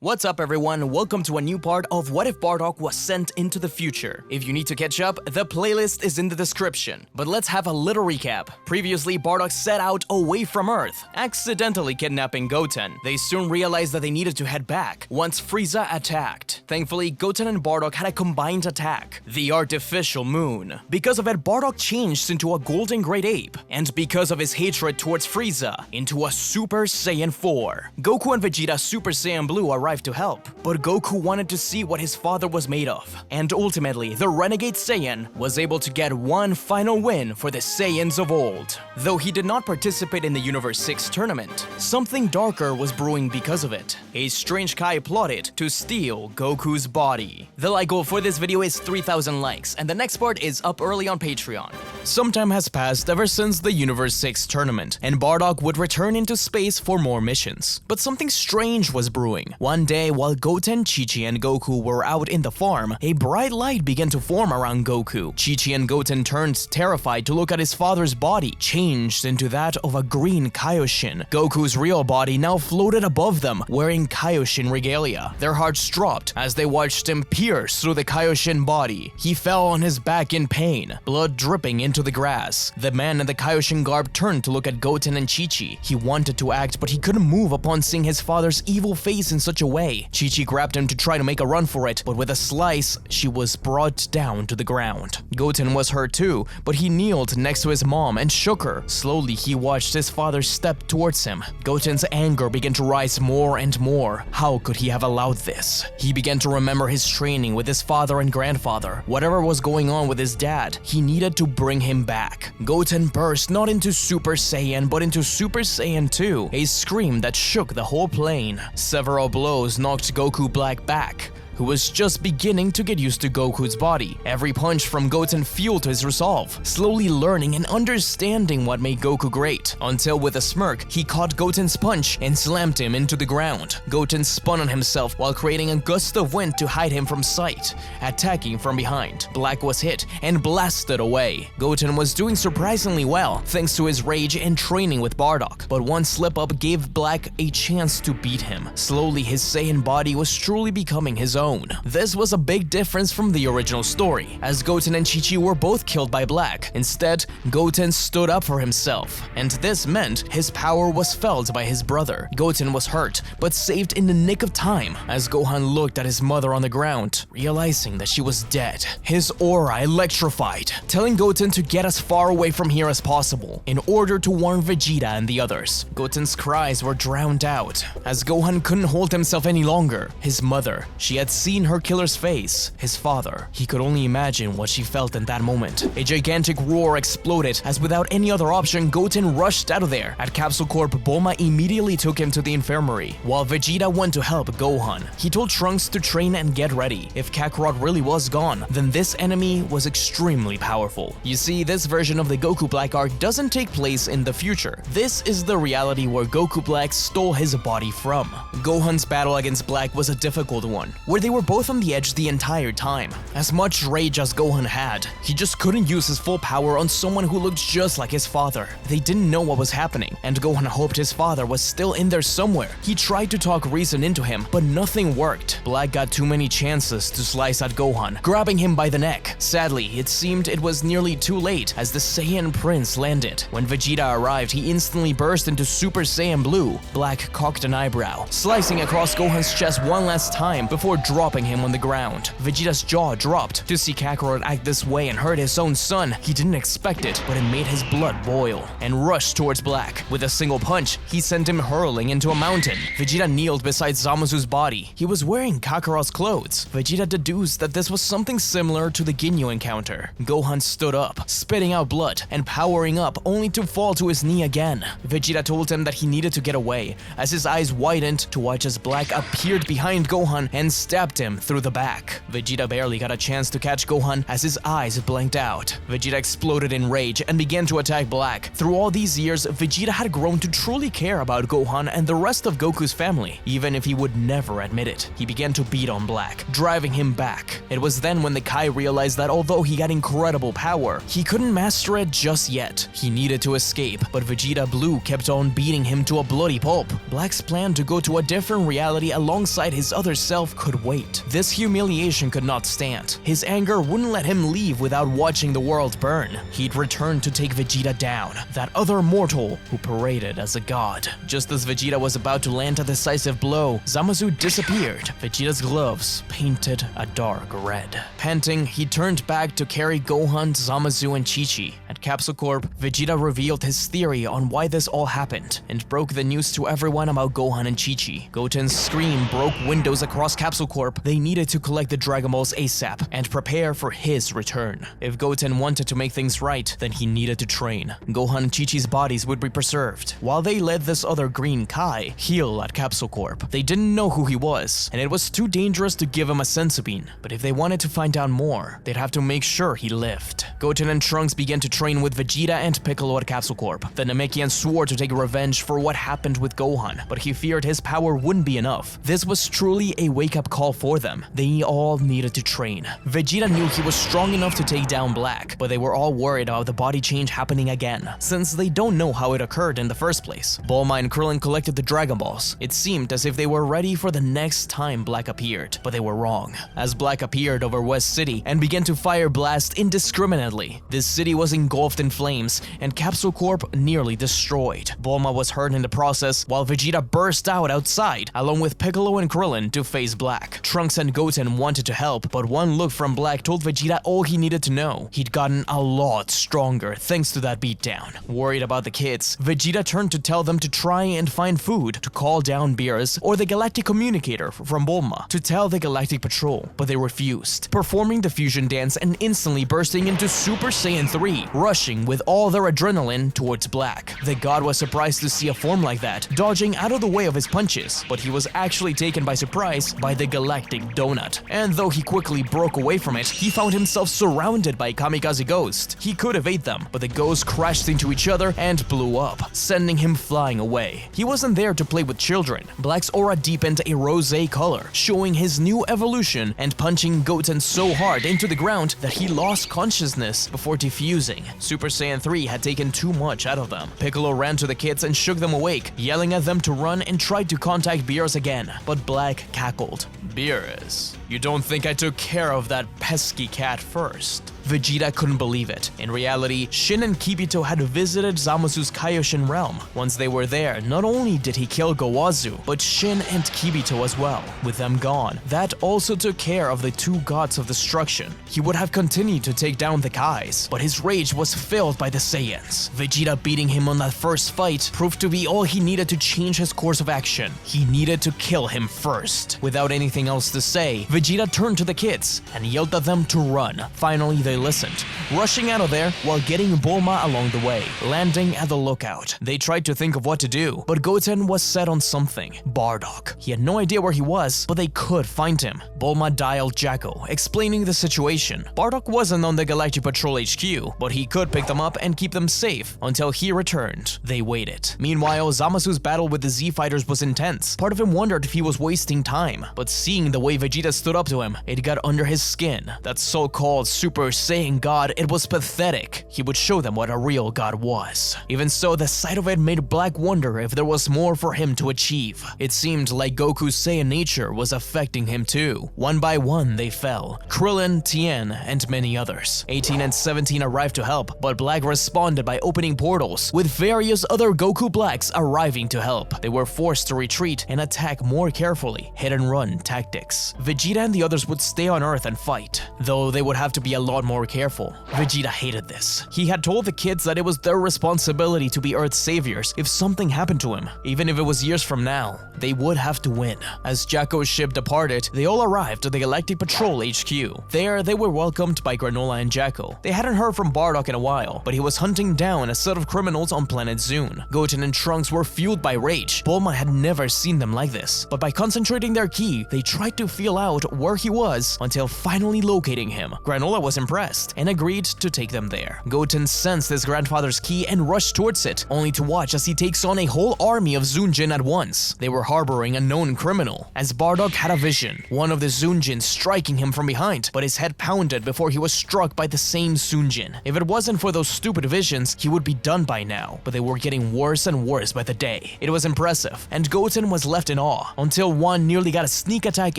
What's up everyone, welcome to a new part of What If Bardock Was Sent into the Future. If you need to catch up, the playlist is in the description. But let's have a little recap. Previously, Bardock set out away from Earth, accidentally kidnapping Goten. They soon realized that they needed to head back, once Frieza attacked. Thankfully, Goten and Bardock had a combined attack, the artificial moon. Because of it, Bardock changed into a golden great ape, and because of his hatred towards Frieza, into a Super Saiyan 4. Goku and Vegeta Super Saiyan Blue arrived to help, but Goku wanted to see what his father was made of, and ultimately, the Renegade Saiyan was able to get one final win for the Saiyans of old. Though he did not participate in the Universe 6 tournament, something darker was brewing because of it. A strange Kai plotted to steal Goku's body. The like goal for this video is 3,000 likes, and the next part is up early on Patreon. Some time has passed ever since the Universe 6 tournament, and Bardock would return into space for more missions. But something strange was brewing. One day, while Goten, Chi-Chi, and Goku were out in the farm, a bright light began to form around Goku. Chi-Chi and Goten turned terrified to look at his father's body, changed into that of a green Kaioshin. Goku's real body now floated above them, wearing Kaioshin regalia. Their hearts dropped as they watched him pierce through the Kaioshin body. He fell on his back in pain, blood dripping into the grass. The man in the Kaioshin garb turned to look at Goten and Chi-Chi. He wanted to act, but he couldn't move upon seeing his father's evil face in such a way. Chi-Chi grabbed him to try to make a run for it, but with a slice, she was brought down to the ground. Goten was hurt too, but he kneeled next to his mom and shook her. Slowly, he watched his father step towards him. Goten's anger began to rise more and more. How could he have allowed this? He began to remember his training with his father and grandfather. Whatever was going on with his dad, he needed to bring him back. Goten burst not into Super Saiyan, but into Super Saiyan 2, a scream that shook the whole plane. Several blows knocked Goku Black back, who was just beginning to get used to Goku's body. Every punch from Goten fueled his resolve, slowly learning and understanding what made Goku great, until with a smirk, he caught Goten's punch and slammed him into the ground. Goten spun on himself while creating a gust of wind to hide him from sight, attacking from behind. Black was hit and blasted away. Goten was doing surprisingly well, thanks to his rage and training with Bardock, but one slip-up gave Black a chance to beat him. Slowly, his Saiyan body was truly becoming his own. This was a big difference from the original story, as Goten and Chi-Chi were both killed by Black. Instead, Goten stood up for himself, and this meant his power was felt by his brother. Goten was hurt, but saved in the nick of time, as Gohan looked at his mother on the ground, realizing that she was dead. His aura electrified, telling Goten to get as far away from here as possible, in order to warn Vegeta and the others. Goten's cries were drowned out, as Gohan couldn't hold himself any longer. His mother, she had seen her killer's face. His father, he could only imagine what she felt in that moment. A gigantic roar exploded, as without any other option, Goten rushed out of there. At Capsule Corp, Bulma immediately took him to the infirmary, while Vegeta went to help Gohan. He told Trunks to train and get ready. If Kakarot really was gone, then this enemy was extremely powerful. You see, this version of the Goku Black arc doesn't take place in the future. This is the reality where Goku Black stole his body from. Gohan's battle against Black was a difficult one, where they were both on the edge the entire time. As much rage as Gohan had, he just couldn't use his full power on someone who looked just like his father. They didn't know what was happening, and Gohan hoped his father was still in there somewhere. He tried to talk reason into him, but nothing worked. Black got too many chances to slice at Gohan, grabbing him by the neck. Sadly, it seemed it was nearly too late as the Saiyan Prince landed. When Vegeta arrived, he instantly burst into Super Saiyan Blue. Black cocked an eyebrow, slicing across Gohan's chest one last time before dropping him on the ground. Vegeta's jaw dropped. To see Kakarot act this way and hurt his own son, he didn't expect it, but it made his blood boil, and rushed towards Black. With a single punch, he sent him hurling into a mountain. Vegeta kneeled beside Zamasu's body. He was wearing Kakarot's clothes. Vegeta deduced that this was something similar to the Ginyu encounter. Gohan stood up, spitting out blood, and powering up only to fall to his knee again. Vegeta told him that he needed to get away, as his eyes widened to watch as Black appeared behind Gohan and stabbed zapped him through the back. Vegeta barely got a chance to catch Gohan as his eyes blanked out. Vegeta exploded in rage and began to attack Black. Through all these years, Vegeta had grown to truly care about Gohan and the rest of Goku's family, even if he would never admit it. He began to beat on Black, driving him back. It was then when the Kai realized that although he had incredible power, he couldn't master it just yet. He needed to escape, but Vegeta Blue kept on beating him to a bloody pulp. Black's plan to go to a different reality alongside his other self could wait. This humiliation could not stand. His anger wouldn't let him leave without watching the world burn. He'd return to take Vegeta down, that other mortal who paraded as a god. Just as Vegeta was about to land a decisive blow, Zamasu disappeared, Vegeta's gloves painted a dark red. Panting, he turned back to carry Gohan, Zamasu, and Chi-Chi. At Capsule Corp, Vegeta revealed his theory on why this all happened and broke the news to everyone about Gohan and Chi-Chi. Goten's scream broke windows across Capsule Corp. They needed to collect the Dragon Balls ASAP and prepare for his return. If Goten wanted to make things right, then he needed to train. Gohan and Chi-Chi's bodies would be preserved, while they let this other green Kai heal at Capsule Corp. They didn't know who he was, and it was too dangerous to give him a senzu bean, but if they wanted to find out more, they'd have to make sure he lived. Goten and Trunks began to train with Vegeta and Piccolo at Capsule Corp. The Namekian swore to take revenge for what happened with Gohan, but he feared his power wouldn't be enough. This was truly a wake-up call for them. They all needed to train. Vegeta knew he was strong enough to take down Black, but they were all worried about the body change happening again, since they don't know how it occurred in the first place. Bulma and Krillin collected the Dragon Balls. It seemed as if they were ready for the next time Black appeared, but they were wrong. As Black appeared over West City and began to fire blast indiscriminately, this city was engulfed in flames and Capsule Corp nearly destroyed. Bulma was hurt in the process, while Vegeta burst out outside, along with Piccolo and Krillin, to face Black. Trunks and Goten wanted to help, but one look from Black told Vegeta all he needed to know. He'd gotten a lot stronger thanks to that beatdown. Worried about the kids, Vegeta turned to tell them to try and find food, to call down Beerus or the Galactic Communicator from Bulma to tell the Galactic Patrol, but they refused, performing the fusion dance and instantly bursting into Super Saiyan 3, rushing with all their adrenaline towards Black. The god was surprised to see a form like that, dodging out of the way of his punches, but he was actually taken by surprise by the Galactic Donut. And though he quickly broke away from it, he found himself surrounded by Kamikaze Ghost. He could evade them, but the ghosts crashed into each other and blew up, sending him flying away. He wasn't there to play with children. Black's aura deepened a rosé color, showing his new evolution and punching Goten so hard into the ground that he lost consciousness before defusing. Super Saiyan 3 had taken too much out of them. Piccolo ran to the kids and shook them awake, yelling at them to run and tried to contact Beerus again, but Black cackled. "Beerus, you don't think I took care of that pesky cat first?" Vegeta couldn't believe it. In reality, Shin and Kibito had visited Zamasu's Kaioshin realm. Once they were there, not only did he kill Gowazu, but Shin and Kibito as well. With them gone, that also took care of the two gods of destruction. He would have continued to take down the Kais, but his rage was filled by the Saiyans. Vegeta beating him on that first fight proved to be all he needed to change his course of action. He needed to kill him first. Without anything else to say, Vegeta turned to the kids and yelled at them to run. Finally, they listened, rushing out of there while getting Bulma along the way, landing at the lookout. They tried to think of what to do, but Goten was set on something. Bardock. He had no idea where he was, but they could find him. Bulma dialed Jacko, explaining the situation. Bardock wasn't on the Galactic Patrol HQ, but he could pick them up and keep them safe until he returned. They waited. Meanwhile, Zamasu's battle with the Z-Fighters was intense. Part of him wondered if he was wasting time, but seeing the way Vegeta stood up to him, it got under his skin. That so-called Super Saiyan God, it was pathetic. He would show them what a real god was. Even so, the sight of it made Black wonder if there was more for him to achieve. It seemed like Goku's Saiyan nature was affecting him too. One by one, they fell. Krillin, Tien, and many others. 18 and 17 arrived to help, but Black responded by opening portals, with various other Goku Blacks arriving to help. They were forced to retreat and attack more carefully, hit-and-run tactics. Vegeta and the others would stay on Earth and fight, though they would have to be a lot more more careful. Vegeta hated this. He had told the kids that it was their responsibility to be Earth's saviors if something happened to him. Even if it was years from now, they would have to win. As Jacko's ship departed, they all arrived at the Galactic Patrol HQ. There, they were welcomed by Granola and Jacko. They hadn't heard from Bardock in a while, but he was hunting down a set of criminals on planet Zune. Goten and Trunks were fueled by rage. Bulma had never seen them like this, but by concentrating their ki, they tried to feel out where he was until finally locating him. Granola was impressed and agreed to take them there. Goten sensed his grandfather's ki and rushed towards it, only to watch as he takes on a whole army of Zunjin at once. They were harboring a known criminal, as Bardock had a vision, one of the Zunjin striking him from behind, but his head pounded before he was struck by the same Zunjin. If it wasn't for those stupid visions, he would be done by now, but they were getting worse and worse by the day. It was impressive, and Goten was left in awe, until one nearly got a sneak attack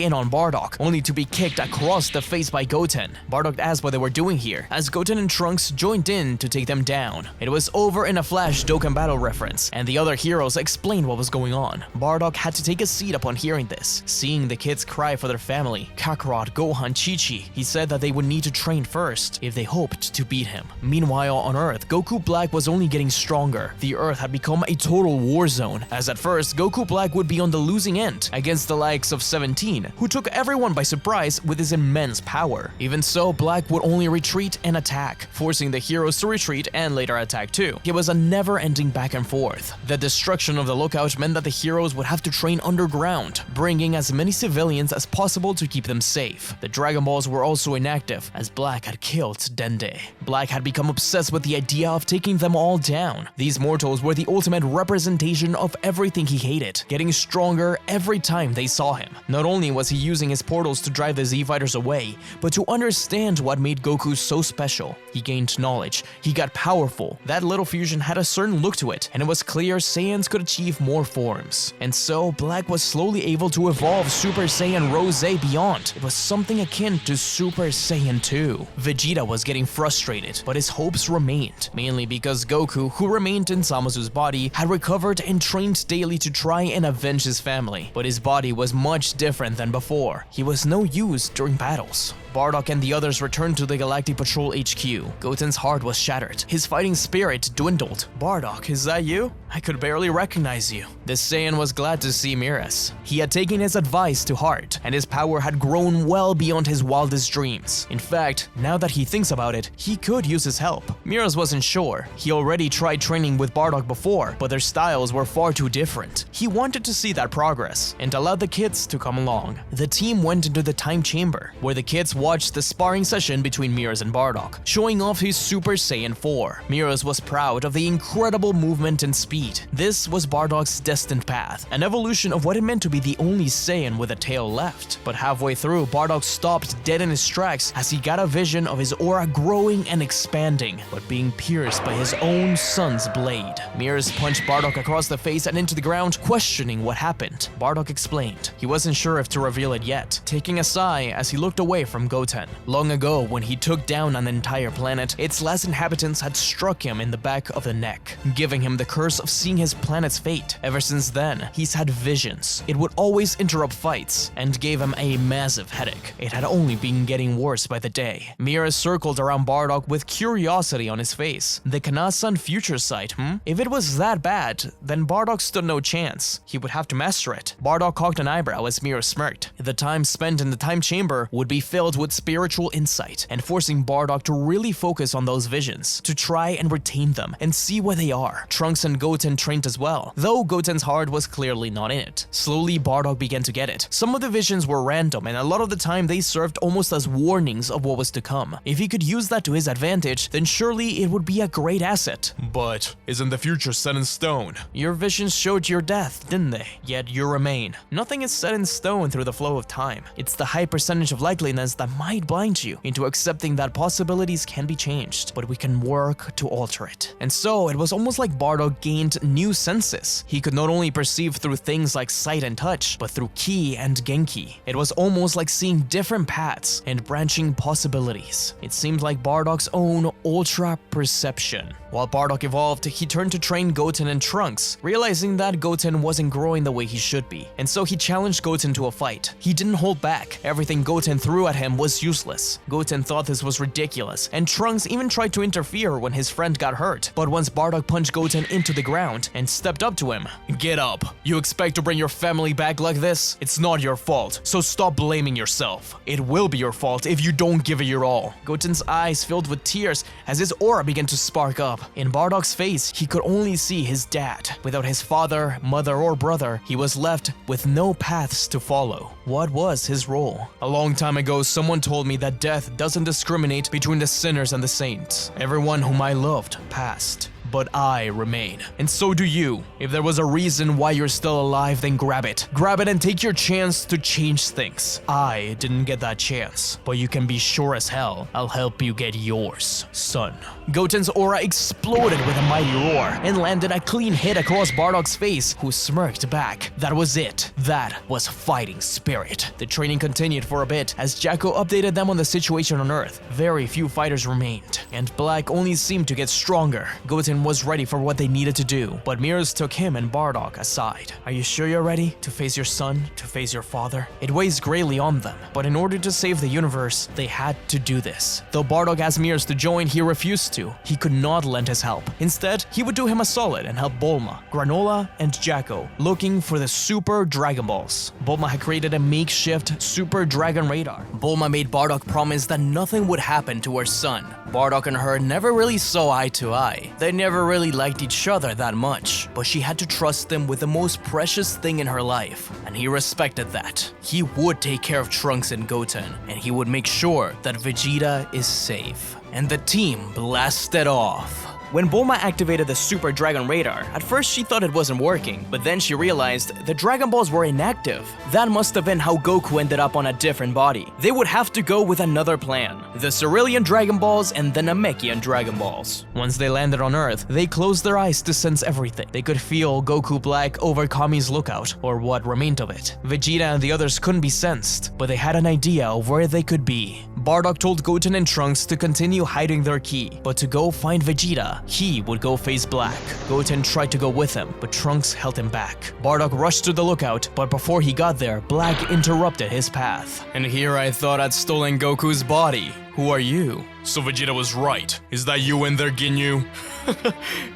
in on Bardock, only to be kicked across the face by Goten. Bardock asked what they were doing here, as Goten and Trunks joined in to take them down. It was over in a flash Dokkan Battle reference, and the other heroes explained what was going on. Bardock had to take a seat upon hearing this. Seeing the kids cry for their family, Kakarot, Gohan, Chi-Chi, he said that they would need to train first if they hoped to beat him. Meanwhile, on Earth, Goku Black was only getting stronger. The Earth had become a total war zone, as at first, Goku Black would be on the losing end against the likes of 17, who took everyone by surprise with his immense power. Even so, Black would only retreat and attack, forcing the heroes to retreat and later attack too. It was a never-ending back and forth. The destruction of the lookout meant that the heroes would have to train underground, bringing as many civilians as possible to keep them safe. The Dragon Balls were also inactive, as Black had killed Dende. Black had become obsessed with the idea of taking them all down. These mortals were the ultimate representation of everything he hated, getting stronger every time they saw him. Not only was he using his portals to drive the Z-Fighters away, but to understand what made Goku so special. He gained knowledge, he got powerful. That little fusion had a certain look to it, and it was clear Saiyans could achieve more forms. And so, Black was slowly able to evolve Super Saiyan Rose beyond. It was something akin to Super Saiyan 2. Vegeta was getting frustrated, but his hopes remained, mainly because Goku, who remained in Zamasu's body, had recovered and trained daily to try and avenge his family. But his body was much different than before. He was no use during battles. Bardock and the others returned to the Galactic Patrol HQ. Goten's heart was shattered. His fighting spirit dwindled. Bardock, is that you? I could barely recognize you. The Saiyan was glad to see Merus. He had taken his advice to heart, and his power had grown well beyond his wildest dreams. In fact, now that he thinks about it, he could use his help. Merus wasn't sure. He already tried training with Bardock before, but their styles were far too different. He wanted to see that progress, and allowed the kids to come along. The team went into the time chamber, where the kids watched the sparring session between Merus and Bardock, showing off his Super Saiyan 4. Merus was proud of the incredible movement and speed. This was Bardock's destined path, an evolution of what it meant to be the only Saiyan with a tail left. But halfway through, Bardock stopped dead in his tracks as he got a vision of his aura growing and expanding, but being pierced by his own son's blade. Merus punched Bardock across the face and into the ground, questioning what happened. Bardock explained. He wasn't sure if to reveal it yet, taking a sigh as he looked away from Goten. Long ago, when he took down an entire planet, its last inhabitants had struck him in the back of the neck, giving him the curse of seeing his planet's fate. Ever since then, he's had visions. It would always interrupt fights, and gave him a massive headache. It had only been getting worse by the day. Merus circled around Bardock with curiosity on his face. The Kanasan future sight, If it was that bad, then Bardock stood no chance. He would have to master it. Bardock cocked an eyebrow as Merus smirked. The time spent in the time chamber would be filled with spiritual insight, and forcing Bardock to really focus on those visions, to try and retain them, and see where they are. Trunks and Goten trained as well, though Goten's heart was clearly not in it. Slowly, Bardock began to get it. Some of the visions were random, and a lot of the time they served almost as warnings of what was to come. If he could use that to his advantage, then surely it would be a great asset. But isn't the future set in stone? Your visions showed your death, didn't they? Yet you remain. Nothing is set in stone through the flow of time. It's the high percentage of likeliness that might blind you into accepting that possibilities can be changed, but we can work to alter it. And so, it was almost like Bardock gained new senses. He could not only perceive through things like sight and touch, but through ki and genki. It was almost like seeing different paths and branching possibilities. It seemed like Bardock's own ultra perception. While Bardock evolved, he turned to train Goten and Trunks, realizing that Goten wasn't growing the way he should be, and so he challenged Goten to a fight. He didn't hold back. Everything Goten threw at him was useless. Goten thought this was ridiculous, and Trunks even tried to interfere when his friend got hurt. But once Bardock punched Goten into the ground and stepped up to him, "Get up. You expect to bring your family back like this? It's not your fault, so stop blaming yourself. It will be your fault if you don't give it your all." Goten's eyes filled with tears as his aura began to spark up. In Bardock's face, he could only see his dad. Without his father, mother, or brother, he was left with no paths to follow. What was his role? A long time ago, someone told me that death doesn't discriminate between the sinners and the saints. Everyone whom I loved passed, but I remain. And so do you. If there was a reason why you're still alive, then grab it. Grab it and take your chance to change things. I didn't get that chance, but you can be sure as hell I'll help you get yours, son. Goten's aura exploded with a mighty roar and landed a clean hit across Bardock's face, who smirked back. That was it. That was fighting spirit. The training continued for a bit as Jacko updated them on the situation on Earth. Very few fighters remained, and Black only seemed to get stronger. Goten was ready for what they needed to do, but Merus took him and Bardock aside. "Are you sure you're ready to face your son, to face your father?" It weighs greatly on them, but in order to save the universe, they had to do this. Though Bardock asked Merus to join, he refused to. He could not lend his help. Instead, he would do him a solid and help Bulma, Granola, and Jacko looking for the Super Dragonballs. Bulma had created a makeshift Super Dragon radar. Bulma made Bardock promise that nothing would happen to her son. Bardock and her never really saw eye to eye. They never really liked each other that much, but she had to trust him with the most precious thing in her life, and he respected that. He would take care of Trunks and Goten, and he would make sure that Vegeta is safe. And the team blasted off. When Bulma activated the Super Dragon Radar, at first she thought it wasn't working, but then she realized the Dragon Balls were inactive. That must have been how Goku ended up on a different body. They would have to go with another plan: the Cerulean Dragon Balls and the Namekian Dragon Balls. Once they landed on Earth, they closed their eyes to sense everything. They could feel Goku Black over Kami's lookout, or what remained of it. Vegeta and the others couldn't be sensed, but they had an idea of where they could be. Bardock told Goten and Trunks to continue hiding their ki, but to go find Vegeta, he would go face Black. Goten tried to go with him, but Trunks held him back. Bardock rushed to the lookout, but before he got there, Black interrupted his path. "And here I thought I'd stolen Goku's body. Who are you?" So Vegeta was right. Is that you in there, Ginyu?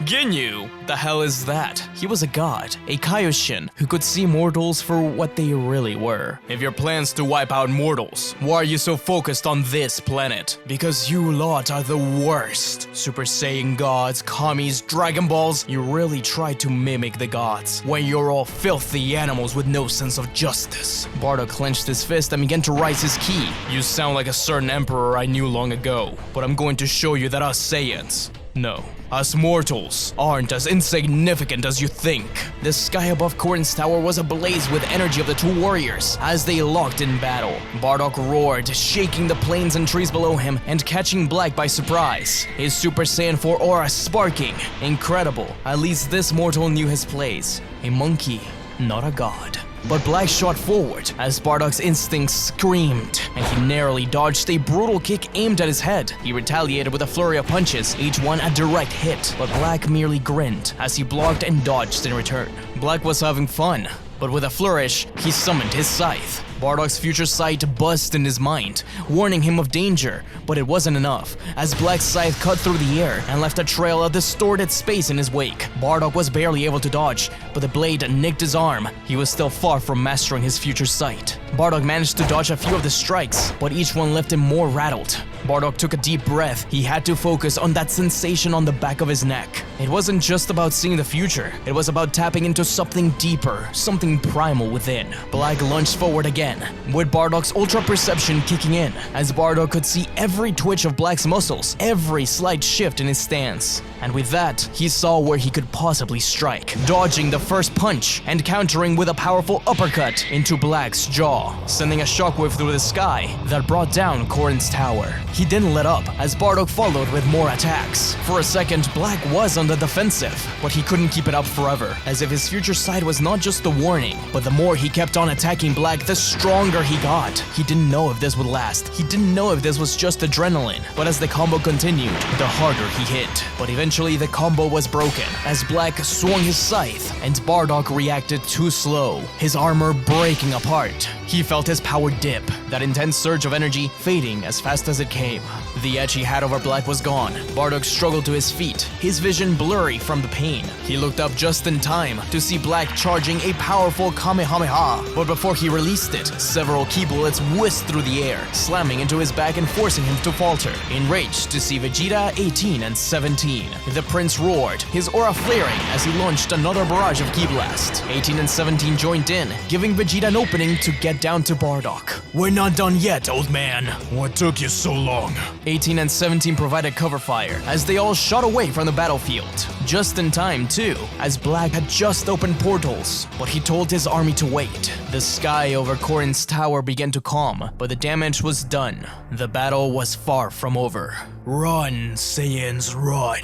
Ginyu? The hell is that? He was a god, a Kaioshin, who could see mortals for what they really were. If your plan's to wipe out mortals, why are you so focused on this planet? Because you lot are the worst. Super Saiyan gods, Kamis, Dragon Balls. You really try to mimic the gods, when you're all filthy animals with no sense of justice. Bardock clenched his fist and began to raise his ki. You sound like a certain emperor I knew long ago, but I'm going to show you that us Saiyans, no, us mortals, aren't as insignificant as you think. The sky above Corin's tower was ablaze with energy of the two warriors as they locked in battle. Bardock roared, shaking the plains and trees below him and catching Black by surprise. His Super Saiyan 4 aura sparking. Incredible. At least this mortal knew his place. A monkey, not a god. But Black shot forward as Bardock's instincts screamed, and he narrowly dodged a brutal kick aimed at his head. He retaliated with a flurry of punches, each one a direct hit, but Black merely grinned as he blocked and dodged in return. Black was having fun, but with a flourish, he summoned his scythe. Bardock's future sight buzzed in his mind, warning him of danger, but it wasn't enough, as Black's scythe cut through the air and left a trail of distorted space in his wake. Bardock was barely able to dodge, but the blade nicked his arm. He was still far from mastering his future sight. Bardock managed to dodge a few of the strikes, but each one left him more rattled. Bardock took a deep breath. He had to focus on that sensation on the back of his neck. It wasn't just about seeing the future, it was about tapping into something deeper, something primal within. Black lunged forward again, with Bardock's ultra perception kicking in, as Bardock could see every twitch of Black's muscles, every slight shift in his stance. And with that, he saw where he could possibly strike, dodging the first punch and countering with a powerful uppercut into Black's jaw, sending a shockwave through the sky that brought down Corin's tower. He didn't let up, as Bardock followed with more attacks. For a second, Black was on the defensive, but he couldn't keep it up forever, as if his future sight was not just a warning, but the more he kept on attacking Black, the stronger stronger he got. He didn't know if this would last. He didn't know if this was just adrenaline. But as the combo continued, the harder he hit. But eventually the combo was broken as Black swung his scythe and Bardock reacted too slow, his armor breaking apart. He felt his power dip, that intense surge of energy fading as fast as it came. The edge he had over Black was gone. Bardock struggled to his feet, his vision blurry from the pain. He looked up just in time to see Black charging a powerful Kamehameha. But before he released it, several ki bullets whizzed through the air, slamming into his back and forcing him to falter. Enraged to see Vegeta, 18, and 17, the prince roared, his aura flaring as he launched another barrage of ki blast. 18 and 17 joined in, giving Vegeta an opening to get down to Bardock. We're not done yet, old man. What took you so long? 18 and 17 provided cover fire as they all shot away from the battlefield. Just in time, too, as Black had just opened portals, but he told his army to wait. The sky over Korin's tower began to calm, but the damage was done. The battle was far from over. Run, Saiyans, run.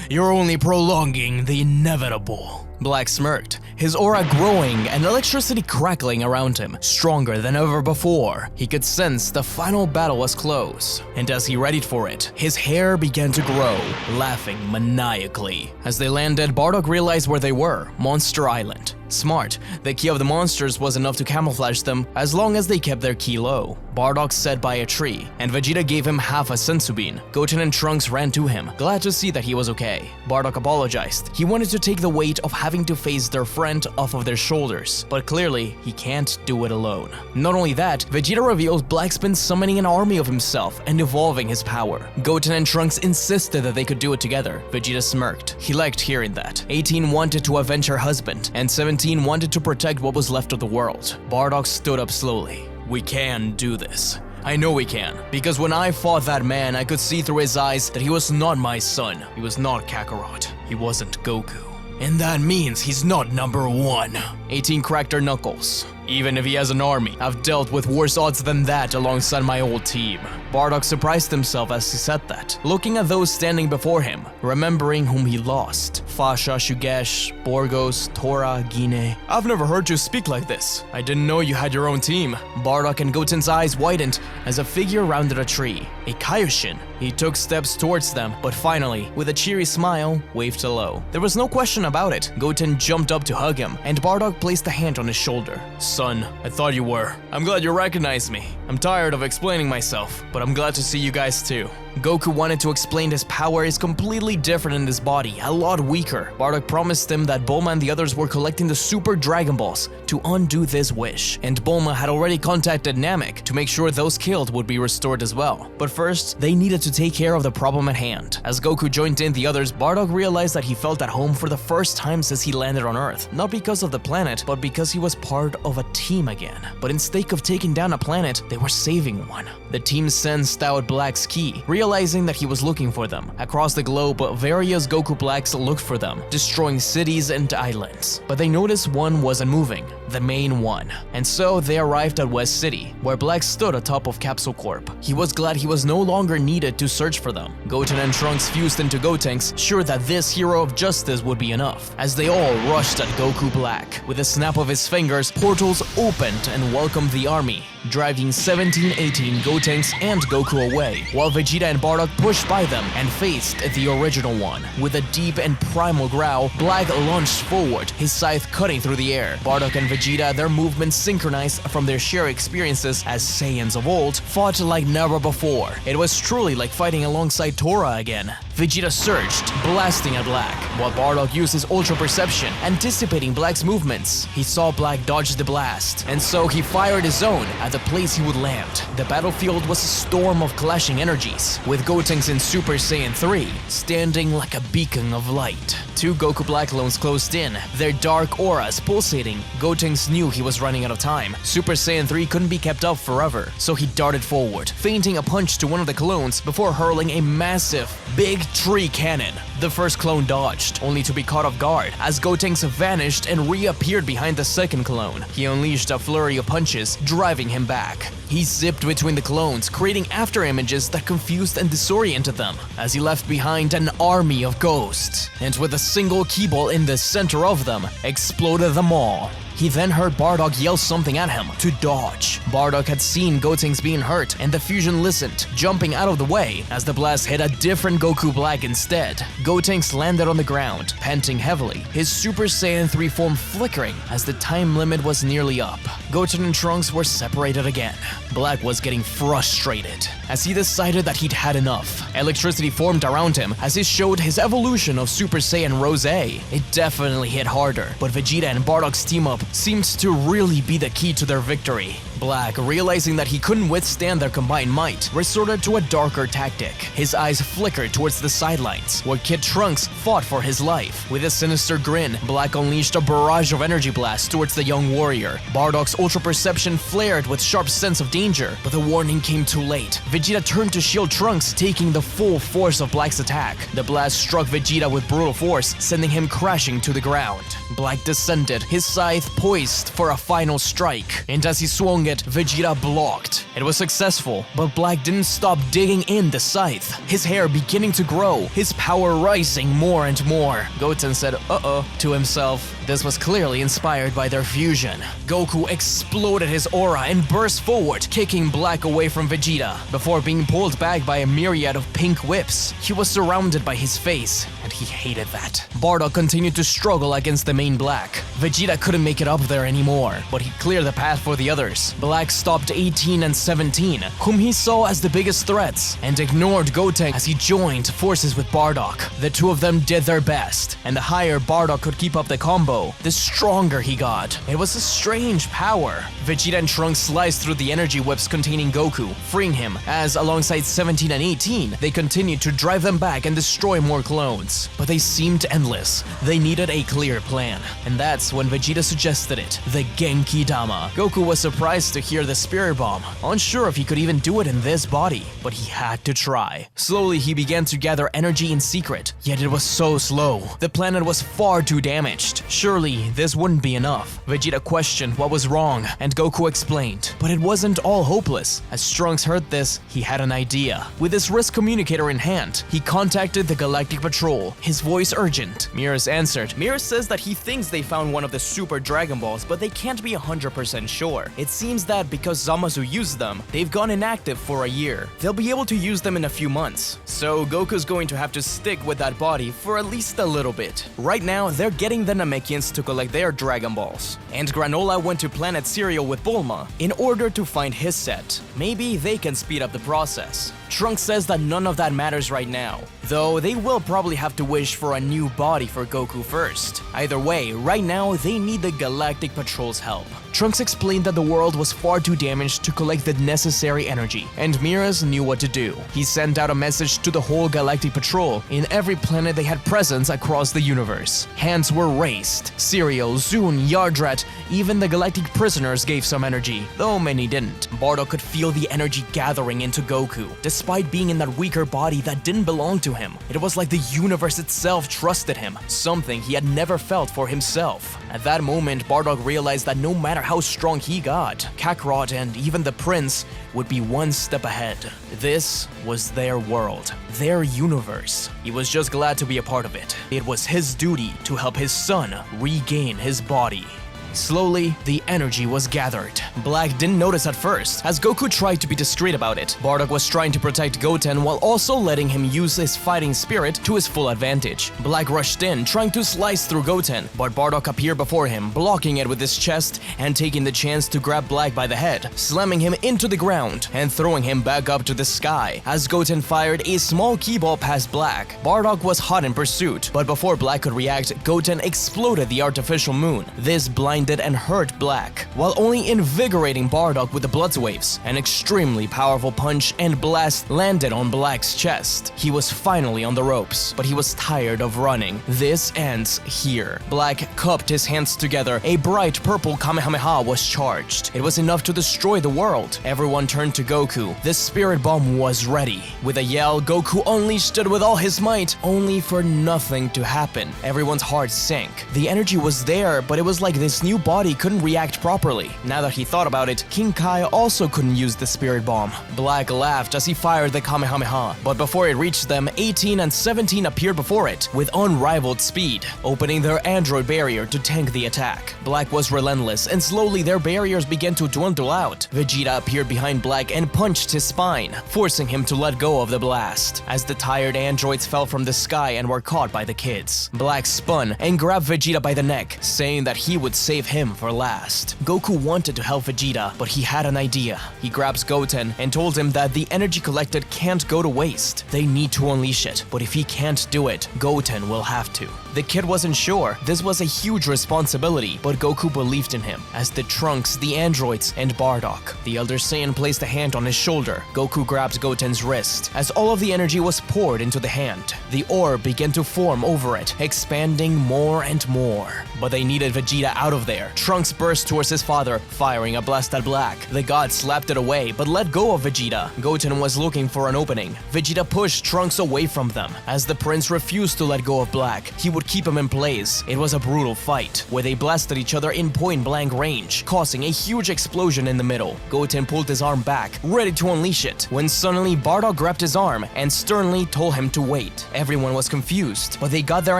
You're only prolonging the inevitable. Black smirked, his aura growing and electricity crackling around him, stronger than ever before. He could sense the final battle was close, and as he readied for it, his hair began to grow, laughing maniacally. As they landed, Bardock realized where they were, Monster Island. Smart, the ki of the monsters was enough to camouflage them as long as they kept their ki low. Bardock sat by a tree, and Vegeta gave him half a senzu bean. Goten and Trunks ran to him, glad to see that he was okay. Bardock apologized. He wanted to take the weight of having to face their friend off of their shoulders, but clearly he can't do it alone. Not only that, Vegeta revealed Black's been summoning an army of himself and evolving his power. Goten and Trunks insisted that they could do it together. Vegeta smirked. He liked hearing that. 18 wanted to avenge her husband, and 17 wanted to protect what was left of the world. Bardock stood up slowly. We can do this. I know we can, because when I fought that man, I could see through his eyes that he was not my son. He was not Kakarot. He wasn't Goku. And that means he's not number one. 18 cracked her knuckles. Even if he has an army, I've dealt with worse odds than that alongside my old team. Bardock surprised himself as he said that, looking at those standing before him, remembering whom he lost. Fasha, Shugesh, Borgos, Tora, Gine. I've never heard you speak like this. I didn't know you had your own team. Bardock and Goten's eyes widened as a figure rounded a tree, a Kaioshin. He took steps towards them, but finally, with a cheery smile, waved hello. There was no question about it. Goten jumped up to hug him, and Bardock placed a hand on his shoulder. Son, I thought you were. I'm glad you recognized me. I'm tired of explaining myself, but I'm glad to see you guys too. Goku wanted to explain his power is completely different in this body, a lot weaker. Bardock promised him that Bulma and the others were collecting the Super Dragon Balls to undo this wish, and Bulma had already contacted Namek to make sure those killed would be restored as well. But first, they needed to take care of the problem at hand. As Goku joined in the others, Bardock realized that he felt at home for the first time since he landed on Earth, not because of the planet, but because he was part of a team again. But in stake of taking down a planet, they were saving one. The team sensed out Black's ki, realizing that he was looking for them. Across the globe, various Goku Blacks looked for them, destroying cities and islands. But they noticed one wasn't moving, the main one. And so they arrived at West City, where Black stood atop of Capsule Corp. He was glad he was no longer needed to search for them. Goten and Trunks fused into Gotenks, sure that this hero of justice would be enough, as they all rushed at Goku Black. With a snap of his fingers, portals opened and welcomed the army, driving 17-18 Gotenks and Goku away, while Vegeta and Bardock pushed by them and faced the original one. With a deep and primal growl, Black launched forward, his scythe cutting through the air. Bardock and Vegeta, their movements synchronized from their shared experiences as Saiyans of old, fought like never before. It was truly like fighting alongside Tora again. Vegeta surged, blasting at Black, while Bardock used his Ultra Perception, anticipating Black's movements. He saw Black dodge the blast, and so he fired his own at the place he would land. The battlefield was a storm of clashing energies, with Gotenks in Super Saiyan 3 standing like a beacon of light. Two Goku Black clones closed in, their dark auras pulsating. Gotenks knew he was running out of time. Super Saiyan 3 couldn't be kept up forever, so he darted forward, feinting a punch to one of the clones before hurling a massive, big tree cannon. The first clone dodged, only to be caught off guard as Gotenks vanished and reappeared behind the second clone. He unleashed a flurry of punches, driving him back. He zipped between the clones, creating after images that confused and disoriented them, as he left behind an army of ghosts, and with a single ki ball in the center of them, exploded them all. He then heard Bardock yell something at him to dodge. Bardock had seen Gotenks being hurt, and the fusion listened, jumping out of the way as the blast hit a different Goku Black instead. Gotenks landed on the ground, panting heavily, his Super Saiyan 3 form flickering as the time limit was nearly up. Goten and Trunks were separated again. Black was getting frustrated as he decided that he'd had enough. Electricity formed around him as he showed his evolution of Super Saiyan Rose. It definitely hit harder, but Vegeta and Bardock's team up seemed to really be the key to their victory. Black, realizing that he couldn't withstand their combined might, resorted to a darker tactic. His eyes flickered towards the sidelines, where Kid Trunks fought for his life. With a sinister grin, Black unleashed a barrage of energy blasts towards the young warrior. Bardock's ultra perception flared with sharp sense of danger, but the warning came too late. Vegeta turned to shield Trunks, taking the full force of Black's attack. The blast struck Vegeta with brutal force, sending him crashing to the ground. Black descended, his scythe poised for a final strike, and as he swung it, Vegeta blocked. It was successful, but Black didn't stop digging in the scythe, his hair beginning to grow, his power rising more and more. Goten said uh-oh to himself. This was clearly inspired by their fusion. Goku exploded his aura and burst forward, kicking Black away from Vegeta, before being pulled back by a myriad of pink whips. He was surrounded by his face, and he hated that. Bardock continued to struggle against the main Black. Vegeta couldn't make it up there anymore, but he cleared the path for the others. Black stopped 18 and 17, whom he saw as the biggest threats, and ignored Goten as he joined forces with Bardock. The two of them did their best, and the higher Bardock could keep up the combo, the stronger he got. It was a strange power. Vegeta and Trunks sliced through the energy whips containing Goku, freeing him, as alongside 17 and 18, they continued to drive them back and destroy more clones. But they seemed endless. They needed a clear plan, and that's when Vegeta suggested it, the Genki Dama. Goku was surprised to hear the Spirit Bomb, unsure if he could even do it in this body, but he had to try. Slowly he began to gather energy in secret, yet it was so slow. The planet was far too damaged. Surely this wouldn't be enough. Vegeta questioned what was wrong, and Goku explained. But it wasn't all hopeless. As Trunks heard this, he had an idea. With his wrist communicator in hand, he contacted the Galactic Patrol, his voice urgent. Merus answered. Merus says that he thinks they found one of the Super Dragon Balls, but they can't be 100% sure. It seems that because Zamasu used them, they've gone inactive for a year. They'll be able to use them in a few months. So Goku's going to have to stick with that body for at least a little bit. Right now, they're getting the Namekians to collect their Dragon Balls. And Granola went to Planet Cereal with Bulma in order to find his set. Maybe they can speed up the process. Trunks says that none of that matters right now, though they will probably have to wish for a new body for Goku first. Either way, right now they need the Galactic Patrol's help. Trunks explained that the world was far too damaged to collect the necessary energy, and Merus knew what to do. He sent out a message to the whole Galactic Patrol. In every planet they had presence across the universe. Hands were raised. Cereal, Zune, Yardrat, even the galactic prisoners gave some energy, though many didn't. Bardock could feel the energy gathering into Goku, despite being in that weaker body that didn't belong to him. It was like the universe itself trusted him, something he had never felt for himself. At that moment, Bardock realized that no matter how strong he got, Kakarot and even the prince would be one step ahead. This was their world, their universe. He was just glad to be a part of it. It was his duty to help his son regain his body. Slowly, the energy was gathered. Black didn't notice at first, as Goku tried to be discreet about it. Bardock was trying to protect Goten while also letting him use his fighting spirit to his full advantage. Black rushed in, trying to slice through Goten, but Bardock appeared before him, blocking it with his chest and taking the chance to grab Black by the head, slamming him into the ground and throwing him back up to the sky. As Goten fired a small key ball past Black, Bardock was hot in pursuit, but before Black could react, Goten exploded the artificial moon. This blinded and hurt Black, while only invigorating Bardock with the blood waves. An extremely powerful punch and blast landed on Black's chest. He was finally on the ropes, but he was tired of running. This ends here. Black cupped his hands together. A bright purple Kamehameha was charged. It was enough to destroy the world. Everyone turned to Goku. The Spirit Bomb was ready. With a yell, Goku unleashed it with all his might, only for nothing to happen. Everyone's heart sank. The energy was there, but it was like this new new body couldn't react properly. Now that he thought about it, King Kai also couldn't use the Spirit Bomb. Black laughed as he fired the Kamehameha, but before it reached them, 18 and 17 appeared before it with unrivaled speed, opening their android barrier to tank the attack. Black was relentless, and slowly their barriers began to dwindle out. Vegeta appeared behind Black and punched his spine, forcing him to let go of the blast. As the tired androids fell from the sky and were caught by the kids, Black spun and grabbed Vegeta by the neck, saying that he would save him for last. Goku wanted to help Vegeta, but he had an idea. He grabs Goten and told him that the energy collected can't go to waste. They need to unleash it, but if he can't do it, Goten will have to. The kid wasn't sure. This was a huge responsibility, but Goku believed in him, as did Trunks, the androids, and Bardock. The Elder Saiyan placed a hand on his shoulder. Goku grabbed Goten's wrist. As all of the energy was poured into the hand, the orb began to form over it, expanding more and more. But they needed Vegeta out of there. Trunks burst towards his father, firing a blast at Black. The god slapped it away, but let go of Vegeta. Goten was looking for an opening. Vegeta pushed Trunks away from them. As the prince refused to let go of Black, he would keep him in place. It was a brutal fight, where they blasted each other in point-blank range, causing a huge explosion in the middle. Goten pulled his arm back, ready to unleash it, when suddenly Bardock grabbed his arm and sternly told him to wait. Everyone was confused, but they got their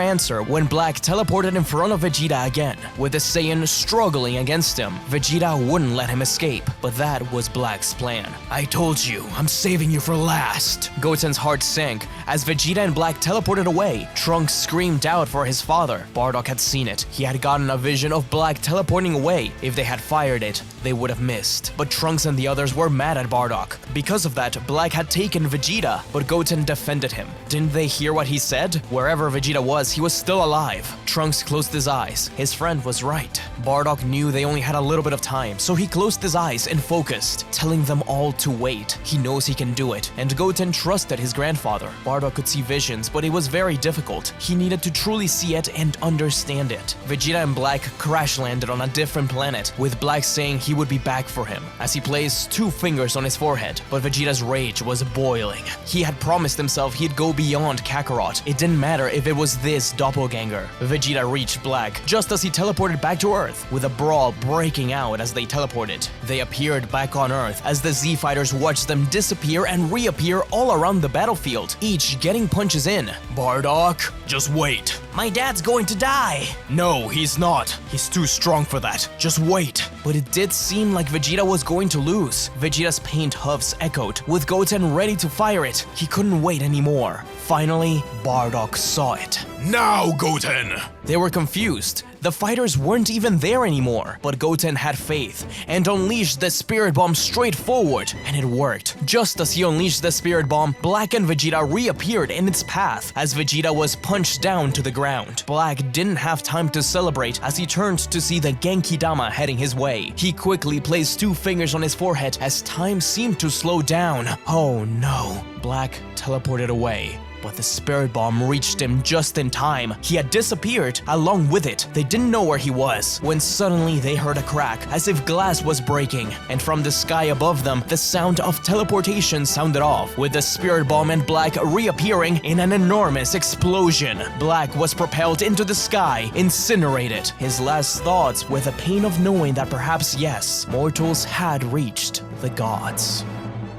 answer when Black teleported in front of Vegeta again. With the Saiyan struggling against him, Vegeta wouldn't let him escape, but that was Black's plan. "I told you, I'm saving you for last." Goten's heart sank as Vegeta and Black teleported away. Trunks screamed out for his father. Bardock had seen it. He had gotten a vision of Black teleporting away. If they had fired it, they would have missed. But Trunks and the others were mad at Bardock. Because of that, Black had taken Vegeta, but Goten defended him. Didn't they hear what he said? Wherever Vegeta was, he was still alive. Trunks closed his eyes. His friend was right. Bardock knew they only had a little bit of time, so he closed his eyes and focused, telling them all to wait. He knows he can do it, and Goten trusted his grandfather. Bardock could see visions, but it was very difficult. He needed to truly see it and understand it. Vegeta and Black crash-landed on a different planet, with Black saying he would be back for him, as he placed 2 fingers on his forehead. But Vegeta's rage was boiling. He had promised himself he'd go beyond Kakarot. It didn't matter if it was this doppelganger. Vegeta reached Black just as he teleported back to Earth, with a brawl breaking out as they teleported. They appeared back on Earth as the Z-Fighters watched them disappear and reappear all around the battlefield, each getting punches in. "Bardock, just wait. My dad's going to die." "No, he's not. He's too strong for that. Just wait." But it did seem like Vegeta was going to lose. Vegeta's pained hoofs echoed, with Goten ready to fire it. He couldn't wait anymore. Finally, Bardock saw it. "Now, Goten!" They were confused. The fighters weren't even there anymore, but Goten had faith and unleashed the Spirit Bomb straight forward, and it worked. Just as he unleashed the Spirit Bomb, Black and Vegeta reappeared in its path as Vegeta was punched down to the ground. Black didn't have time to celebrate as he turned to see the Genki Dama heading his way. He quickly placed 2 fingers on his forehead as time seemed to slow down. Oh no. Black teleported away, but the Spirit Bomb reached him just in time. He had disappeared along with it. They didn't know where he was, when suddenly they heard a crack, as if glass was breaking, and from the sky above them, the sound of teleportation sounded off, with the Spirit Bomb and Black reappearing in an enormous explosion. Black was propelled into the sky, incinerated. His last thoughts were the pain of knowing that perhaps, yes, mortals had reached the gods.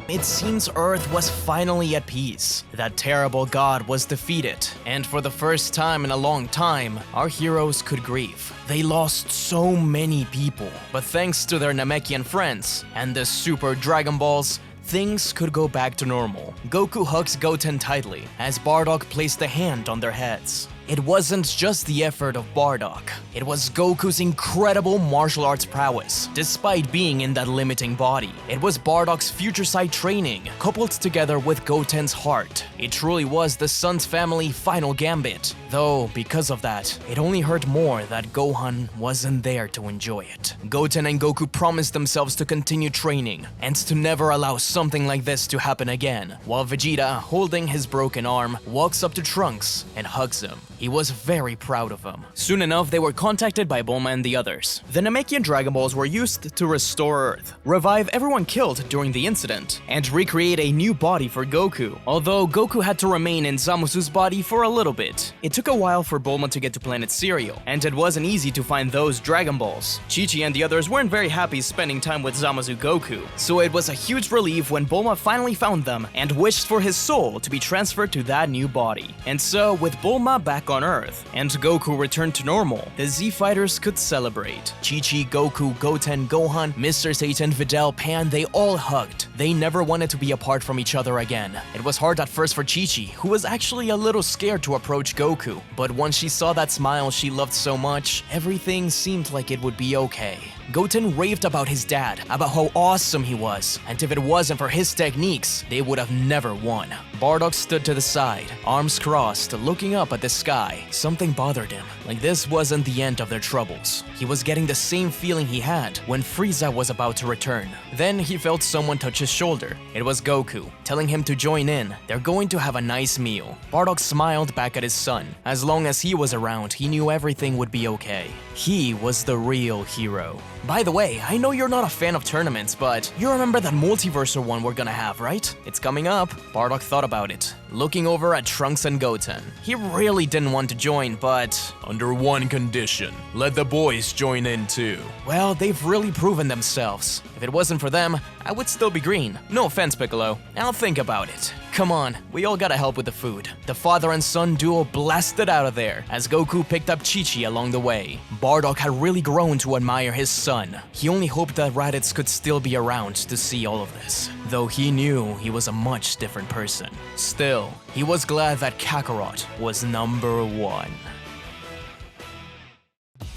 It seems Earth was finally at peace. That terrible god was defeated, and for the first time in a long time, our heroes could grieve. They lost so many people, but thanks to their Namekian friends and the Super Dragon Balls, things could go back to normal. Goku hugs Goten tightly as Bardock placed a hand on their heads. It wasn't just the effort of Bardock, it was Goku's incredible martial arts prowess. Despite being in that limiting body, it was Bardock's future sight training, coupled together with Goten's heart. It truly was the Sun's family final gambit. Though, because of that, it only hurt more that Gohan wasn't there to enjoy it. Goten and Goku promised themselves to continue training, and to never allow something like this to happen again, while Vegeta, holding his broken arm, walks up to Trunks and hugs him. He was very proud of them. Soon enough, they were contacted by Bulma and the others. The Namekian Dragon Balls were used to restore Earth, revive everyone killed during the incident, and recreate a new body for Goku, although Goku had to remain in Zamasu's body for a little bit. It took a while for Bulma to get to Planet Cereal, and it wasn't easy to find those Dragon Balls. Chi-Chi and the others weren't very happy spending time with Zamasu Goku, so it was a huge relief when Bulma finally found them and wished for his soul to be transferred to that new body. And so, with Bulma back on Earth, and Goku returned to normal, the Z-Fighters could celebrate. Chi-Chi, Goku, Goten, Gohan, Mr. Satan, Videl, Pan, they all hugged. They never wanted to be apart from each other again. It was hard at first for Chi-Chi, who was actually a little scared to approach Goku, but once she saw that smile she loved so much, everything seemed like it would be okay. Goten raved about his dad, about how awesome he was, and if it wasn't for his techniques, they would have never won. Bardock stood to the side, arms crossed, looking up at the sky. Something bothered him, like this wasn't the end of their troubles. He was getting the same feeling he had when Frieza was about to return. Then he felt someone touch his shoulder. It was Goku, telling him to join in. They're going to have a nice meal. Bardock smiled back at his son. As long as he was around, he knew everything would be okay. He was the real hero. By the way, I know you're not a fan of tournaments, but you remember that multiversal one we're gonna have, right? It's coming up. Bardock thought about it, looking over at Trunks and Goten. He really didn't want to join, but Under one condition, let the boys join in too. well, they've really proven themselves. If it wasn't for them, I would still be green. No offense, Piccolo. I'll think about it. Come on, we all gotta help with the food. The father and son duo blasted out of there as Goku picked up Chi-Chi along the way. Bardock had really grown to admire his son. He only hoped that Raditz could still be around to see all of this, though he knew he was a much different person. Still, he was glad that Kakarot was #1.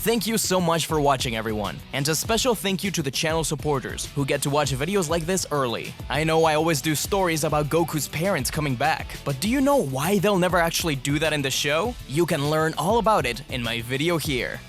Thank you so much for watching, everyone, and a special thank you to the channel supporters who get to watch videos like this early. I know I always do stories about Goku's parents coming back, but do you know why they'll never actually do that in the show? You can learn all about it in my video here.